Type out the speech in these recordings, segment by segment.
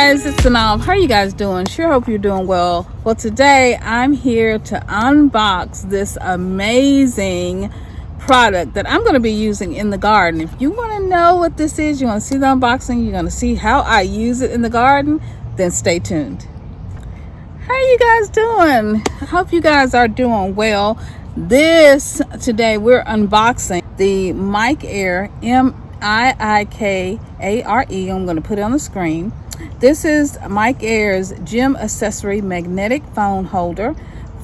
guys, it's Synolve. How are you guys doing? Sure hope you're doing well. Well, today I'm here to unbox this amazing product that I'm going to be using in the garden. If you want to know what this is, you want to see the unboxing, you're going to see how I use it in the garden, then stay tuned. How are you guys doing? I hope you guys are doing well. Today we're unboxing the MiiKARE MiiKARE. I'm going to put it on the screen. This is MiiKARE's gym accessory magnetic phone holder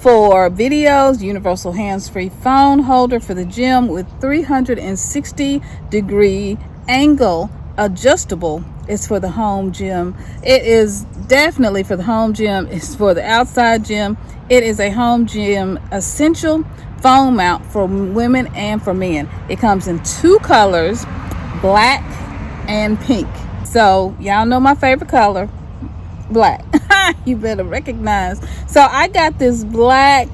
for videos, universal hands-free phone holder for the gym with 360-degree angle adjustable. It's for the home gym. It is definitely for the home gym. It's for the outside gym. It is a home gym essential phone mount for women and for men. It comes in two colors, black and pink. So y'all know my favorite color, black. You better recognize. So I got this black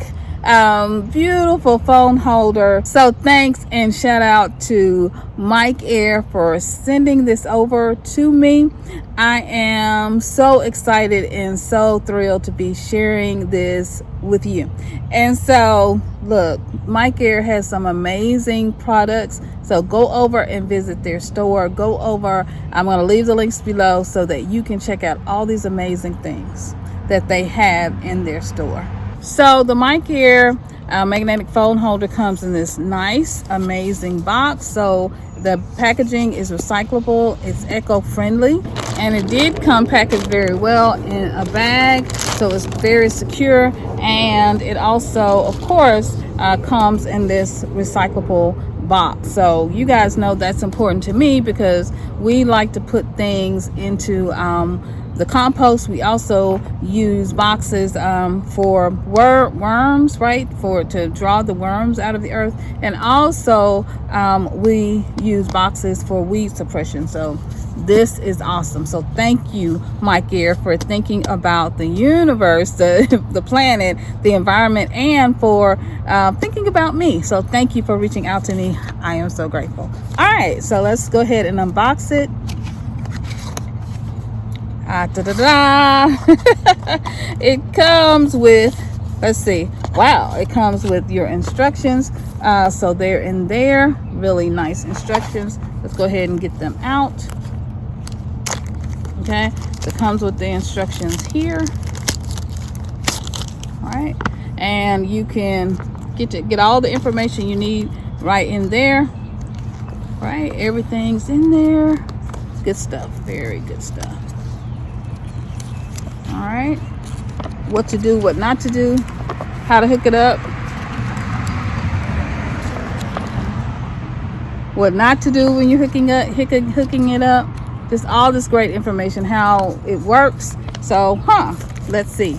beautiful phone holder. So thanks and shout out to MiiKARE for sending this over to me. I am so excited and so thrilled to be sharing this with you. And so look, MiiKARE has some amazing products. So go over and visit their store. I'm going to leave the links below so that you can check out all these amazing things that they have in their store. So the MiiKARE magnetic phone holder comes in this nice, amazing box. So the packaging is recyclable, it's eco-friendly, and it did come packaged very well in a bag, so it's very secure. And it also, of course, comes in this recyclable box. So you guys know that's important to me because we like to put things into the compost. We also use boxes for worms, right? To draw the worms out of the earth. And also we use boxes for weed suppression. So this is awesome. So thank you, MiiKARE, for thinking about the universe, the planet, the environment, and for thinking about me. So thank you for reaching out to me. I am so grateful. All right, so let's go ahead and unbox it. It comes with, let's see, wow, it comes with your instructions. So they're in there, really nice instructions. Let's go ahead and get them out. Okay, so it comes with the instructions here. All right, and you can get all the information you need right in there. Right, everything's in there. Good stuff, very good stuff. All right, what to do, what not to do, how to hook it up, what not to do when you're hooking it up, just all this great information, how it works. So let's see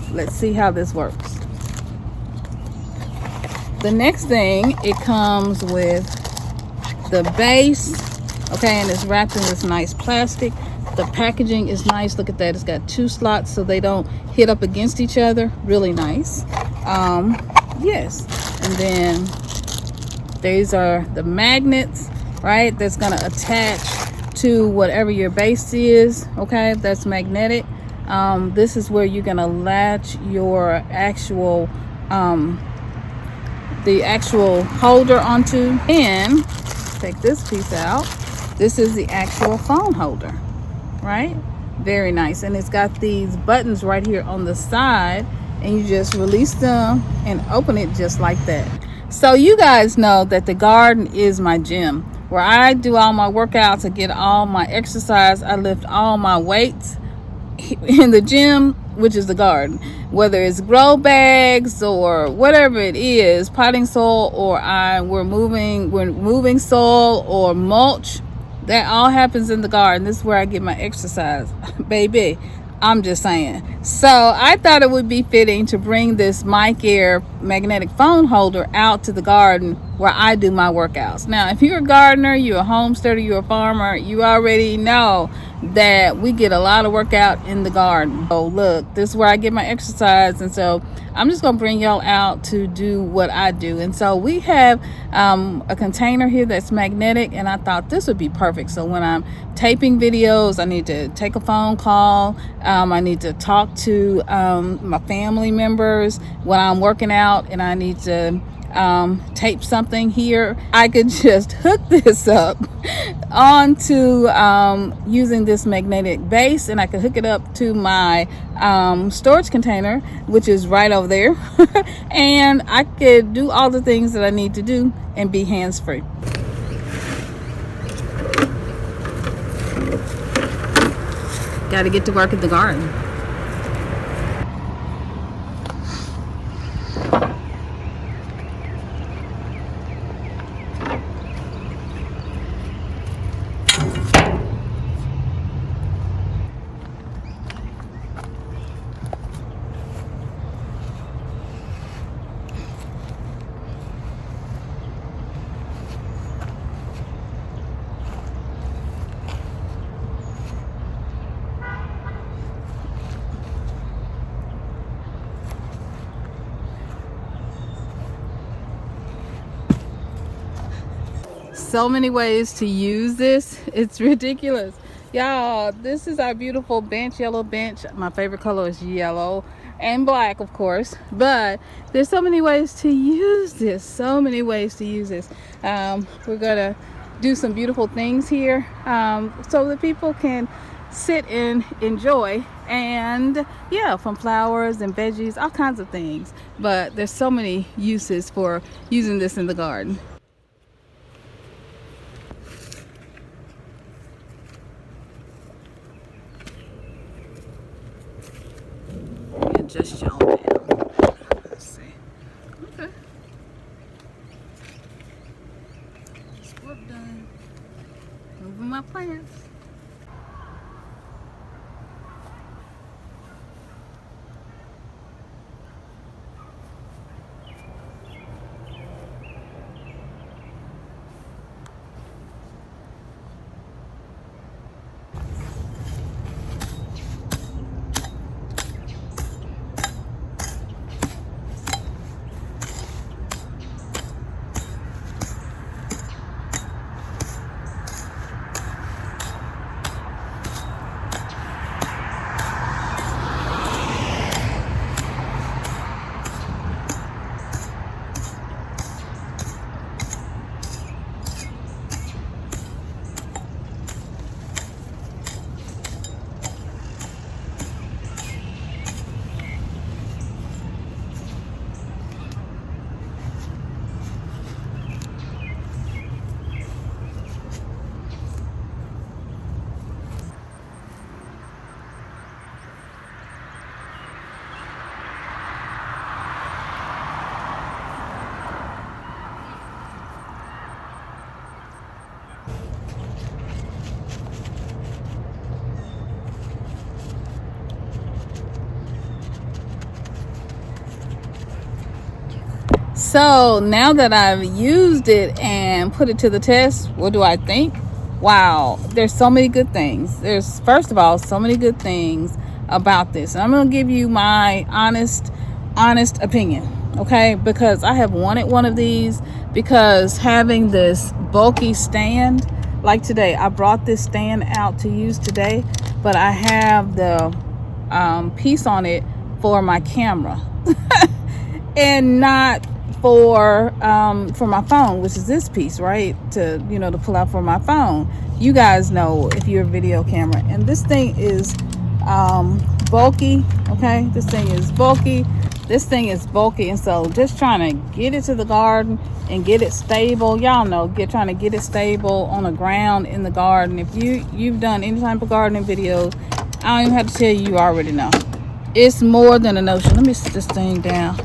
how this works. The next thing, it comes with the base, okay, and it's wrapped in this nice plastic. The packaging is nice. Look at that. It's got two slots so they don't hit up against each other. Really nice. Yes. And then these are the magnets, right? That's going to attach to whatever your base is. Okay, that's magnetic. This is where you're going to latch your actual the actual holder onto. And take this piece out. This is the actual phone holder. Right, very nice. And it's got these buttons right here on the side, and you just release them and open it just like that. So you guys know that the garden is my gym, where I do all my workouts, I get all my exercise, I lift all my weights in the gym, which is the garden. Whether it's grow bags or whatever it is, potting soil, or we're moving soil or mulch. That all happens in the garden. This is where I get my exercise, baby. I'm just saying. So I thought it would be fitting to bring this MiiKARE magnetic phone holder out to the garden where I do my workouts. Now, if you're a gardener, you're a homesteader, you're a farmer, you already know that we get a lot of workout in the garden. Oh, look, this is where I get my exercise. And so I'm just gonna bring y'all out to do what I do. And so we have a container here that's magnetic, and I thought this would be perfect. So when I'm taping videos, I need to take a phone call, I need to talk to my family members when I'm working out, and I need to tape something here, I could just hook this up onto using this magnetic base, and I could hook it up to my storage container, which is right over there. And I could do all the things that I need to do and be hands-free. Got to get to work in the garden. So many ways to use this, it's ridiculous. Y'all, this is our beautiful bench, yellow bench. My favorite color is yellow and black, of course, but there's so many ways to use this, so many ways to use this. We're gonna do some beautiful things here so that people can sit and enjoy, and yeah, from flowers and veggies, all kinds of things. But there's so many uses for using this in the garden. Just y'all down. Let's see. Okay. Just work done. Moving my plants. So now that I've used it and put it to the test, what do I think? Wow, there's so many good things. There's, first of all, so many good things about this. And I'm going to give you my honest opinion, okay? Because I have wanted one of these, because having this bulky stand, like today, I brought this stand out to use today, but I have the piece on it for my camera and not for my phone, which is this piece, right? To, you know, to pull out for my phone. You guys know if you're a video camera. And this thing is bulky, okay? This thing is bulky. This thing is bulky, and so just trying to get it to the garden and get it stable. Y'all know, trying to get it stable on the ground in the garden. If you've done any type of gardening videos, I don't even have to tell you, you already know. It's more than a notion. Let me sit this thing down.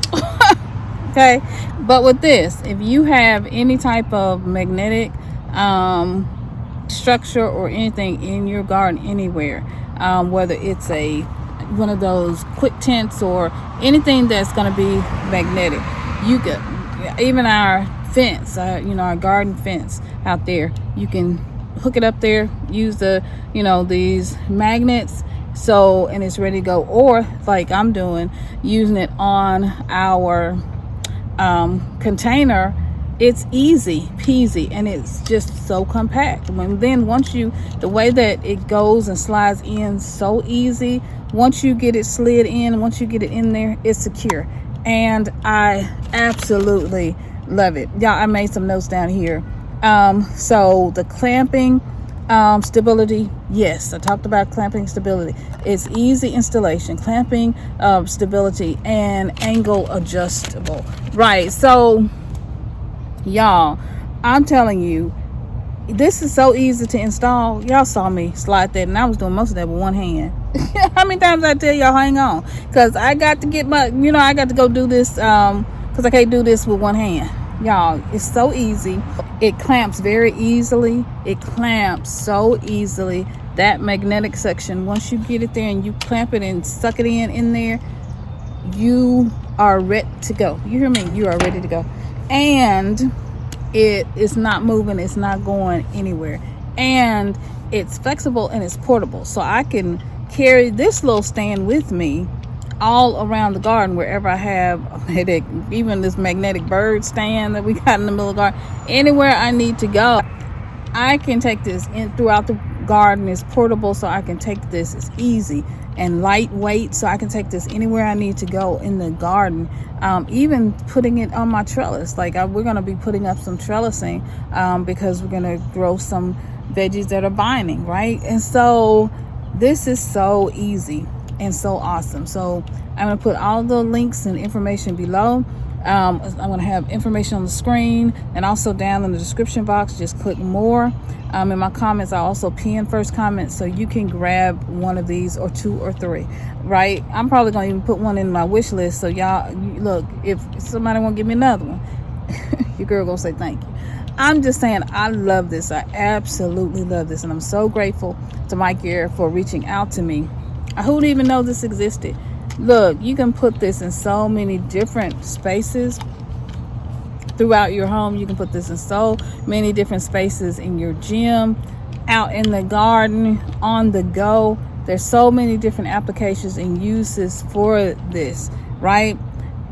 Okay, but with this, if you have any type of magnetic structure or anything in your garden anywhere, whether it's one of those quick tents or anything that's going to be magnetic, you could, even our fence, you know, our garden fence out there. You can hook it up there, use the, you know, these magnets, so, and it's ready to go. Or like I'm doing, using it on our container. It's easy peasy, and it's just so compact. Then once you, the way that it goes and slides in so easy, once you get it slid in, once you get it in there, it's secure. And I absolutely love it. Y'all, I made some notes down here. So the clamping stability, yes, I talked about clamping stability. It's easy installation, clamping stability, and angle adjustable. Right, so y'all, I'm telling you, this is so easy to install. Y'all saw me slide that, and I was doing most of that with one hand. How many times I tell y'all, hang on, because I got to get my, you know, I got to go do this because I can't do this with one hand. Y'all, it's so easy. It clamps very easily. It clamps so easily. That magnetic section, once you get it there and you clamp it and suck it in there, you are ready to go. You hear me? You are ready to go. And it is not moving, it's not going anywhere, and it's flexible and it's portable, so I can carry this little stand with me all around the garden wherever I have even this magnetic bird stand that we got in the middle of the garden. Anywhere I need to go, I can take this in throughout the garden. It's portable, so I can take this. It's easy and lightweight, so I can take this anywhere I need to go in the garden. Even putting it on my trellis, like we're going to be putting up some trellising because we're going to grow some veggies that are binding, right? And so this is so easy and so awesome. So I'm going to put all the links and information below. I'm going to have information on the screen and also down in the description box. Just click more. In my comments, I also pin first comment, so you can grab one of these, or 2 or 3, right? I'm probably going to even put one in my wish list, so y'all, look, if somebody want to give me another one, your girl gonna say thank you. I'm just saying, I love this. I absolutely love this, and I'm so grateful to MiiKARE for reaching out to me. Who didn't even know this existed? Look, you can put this in so many different spaces throughout your home. You can put this in so many different spaces in your gym, out in the garden, on the go. There's so many different applications and uses for this, right?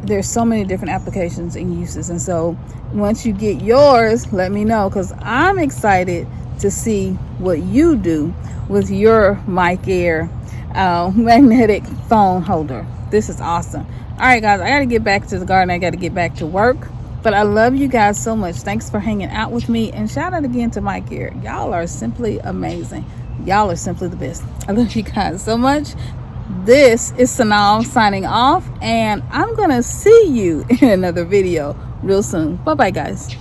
There's so many different applications and uses. And so once you get yours, let me know, because I'm excited to see what you do with your MiiKARE magnetic phone holder. This is awesome. All right, guys, I got to get back to the garden. I got to get back to work. But I love you guys so much. Thanks for hanging out with me. And shout out again to MiiKARE. Y'all are simply amazing. Y'all are simply the best. I love you guys so much. This is Synolve signing off. And I'm going to see you in another video real soon. Bye-bye, guys.